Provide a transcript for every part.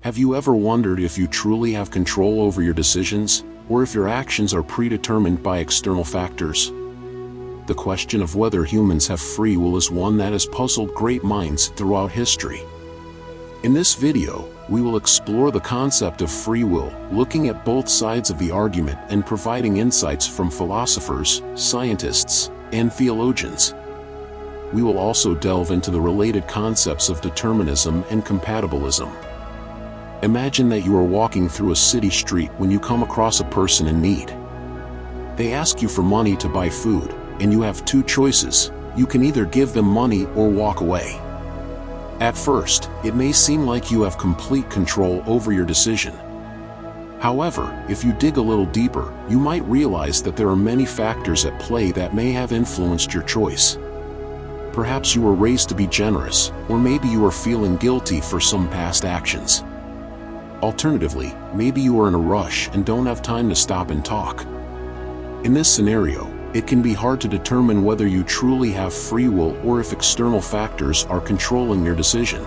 Have you ever wondered if you truly have control over your decisions, or if your actions are predetermined by external factors? The question of whether humans have free will is one that has puzzled great minds throughout history. In this video, we will explore the concept of free will, looking at both sides of the argument and providing insights from philosophers, scientists, and theologians. We will also delve into the related concepts of determinism and compatibilism. Imagine that you are walking through a city street when you come across a person in need. They ask you for money to buy food, and you have two choices. You can either give them money or walk away. At first, it may seem like you have complete control over your decision. However, if you dig a little deeper, you might realize that there are many factors at play that may have influenced your choice. Perhaps you were raised to be generous, or maybe you are feeling guilty for some past actions. Alternatively, maybe you are in a rush and don't have time to stop and talk. In this scenario, it can be hard to determine whether you truly have free will or if external factors are controlling your decision.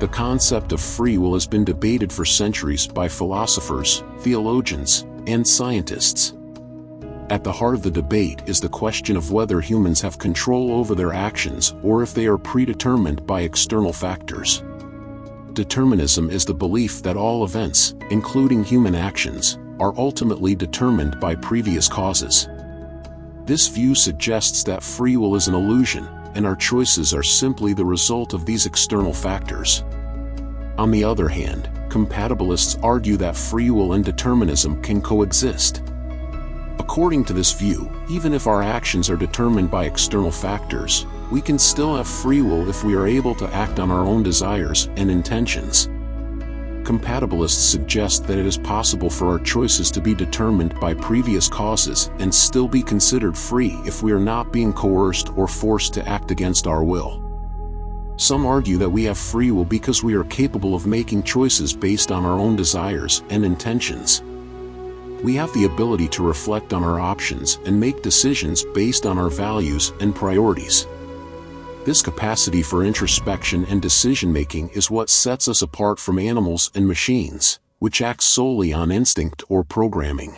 The concept of free will has been debated for centuries by philosophers, theologians, and scientists. At the heart of the debate is the question of whether humans have control over their actions or if they are predetermined by external factors. Determinism is the belief that all events, including human actions, are ultimately determined by previous causes. This view suggests that free will is an illusion, and our choices are simply the result of these external factors. On the other hand, compatibilists argue that free will and determinism can coexist. According to this view, even if our actions are determined by external factors, we can still have free will if we are able to act on our own desires and intentions. Compatibilists suggest that it is possible for our choices to be determined by previous causes and still be considered free if we are not being coerced or forced to act against our will. Some argue that we have free will because we are capable of making choices based on our own desires and intentions. We have the ability to reflect on our options and make decisions based on our values and priorities. This capacity for introspection and decision-making is what sets us apart from animals and machines, which act solely on instinct or programming.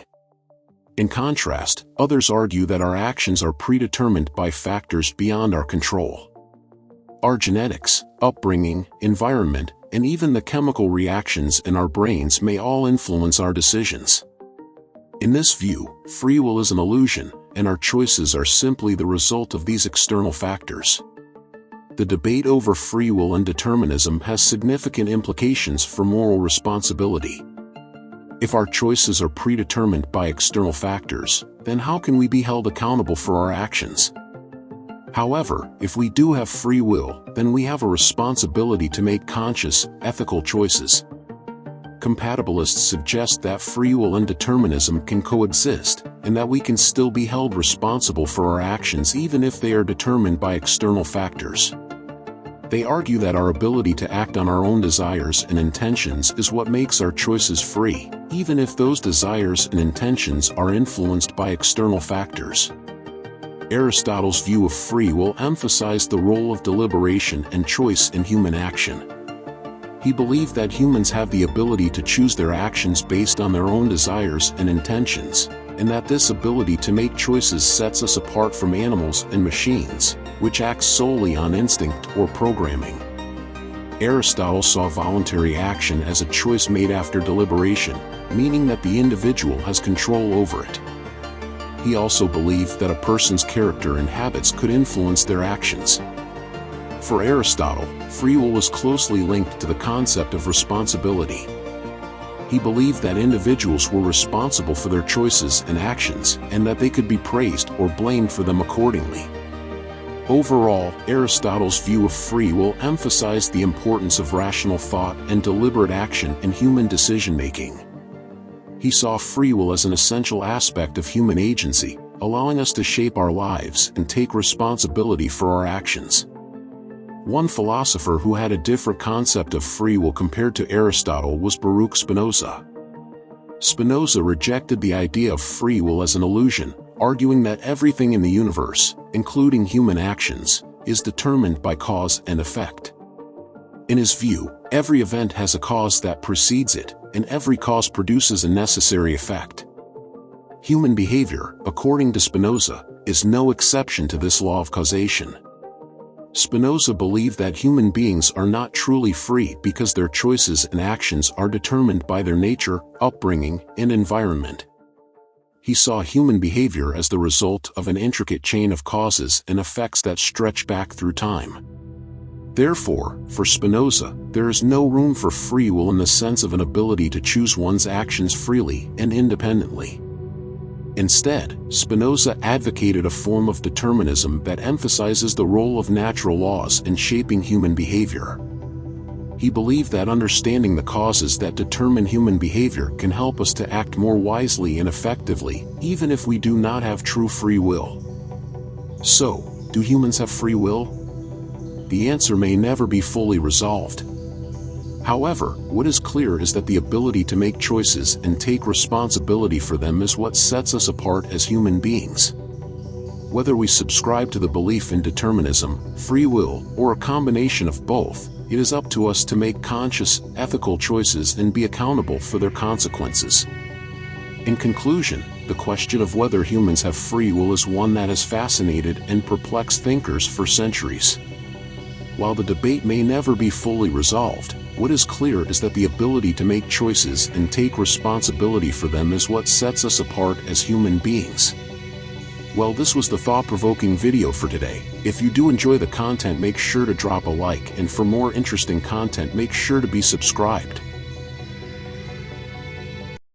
In contrast, others argue that our actions are predetermined by factors beyond our control. Our genetics, upbringing, environment, and even the chemical reactions in our brains may all influence our decisions. In this view, free will is an illusion, and our choices are simply the result of these external factors. The debate over free will and determinism has significant implications for moral responsibility. If our choices are predetermined by external factors, then how can we be held accountable for our actions? However, if we do have free will, then we have a responsibility to make conscious, ethical choices. Compatibilists suggest that free will and determinism can coexist, and that we can still be held responsible for our actions even if they are determined by external factors. They argue that our ability to act on our own desires and intentions is what makes our choices free, even if those desires and intentions are influenced by external factors. Aristotle's view of free will emphasized the role of deliberation and choice in human action. He believed that humans have the ability to choose their actions based on their own desires and intentions, and that this ability to make choices sets us apart from animals and machines, which act solely on instinct or programming. Aristotle saw voluntary action as a choice made after deliberation, meaning that the individual has control over it. He also believed that a person's character and habits could influence their actions. For Aristotle, free will was closely linked to the concept of responsibility. He believed that individuals were responsible for their choices and actions, and that they could be praised or blamed for them accordingly. Overall, Aristotle's view of free will emphasized the importance of rational thought and deliberate action in human decision-making. He saw free will as an essential aspect of human agency, allowing us to shape our lives and take responsibility for our actions. One philosopher who had a different concept of free will compared to Aristotle was Baruch Spinoza. Spinoza rejected the idea of free will as an illusion, arguing that everything in the universe, including human actions, is determined by cause and effect. In his view, every event has a cause that precedes it, and every cause produces a necessary effect. Human behavior, according to Spinoza, is no exception to this law of causation. Spinoza believed that human beings are not truly free because their choices and actions are determined by their nature, upbringing, and environment. He saw human behavior as the result of an intricate chain of causes and effects that stretch back through time. Therefore, for Spinoza, there is no room for free will in the sense of an ability to choose one's actions freely and independently. Instead, Spinoza advocated a form of determinism that emphasizes the role of natural laws in shaping human behavior. He believed that understanding the causes that determine human behavior can help us to act more wisely and effectively, even if we do not have true free will. So, do humans have free will? The answer may never be fully resolved. However, what is clear is that the ability to make choices and take responsibility for them is what sets us apart as human beings. Whether we subscribe to the belief in determinism, free will, or a combination of both, it is up to us to make conscious, ethical choices and be accountable for their consequences. In conclusion, the question of whether humans have free will is one that has fascinated and perplexed thinkers for centuries. While the debate may never be fully resolved, what is clear is that the ability to make choices and take responsibility for them is what sets us apart as human beings. Well, this was the thought-provoking video for today. If you do enjoy the content, make sure to drop a like, and for more interesting content, make sure to be subscribed.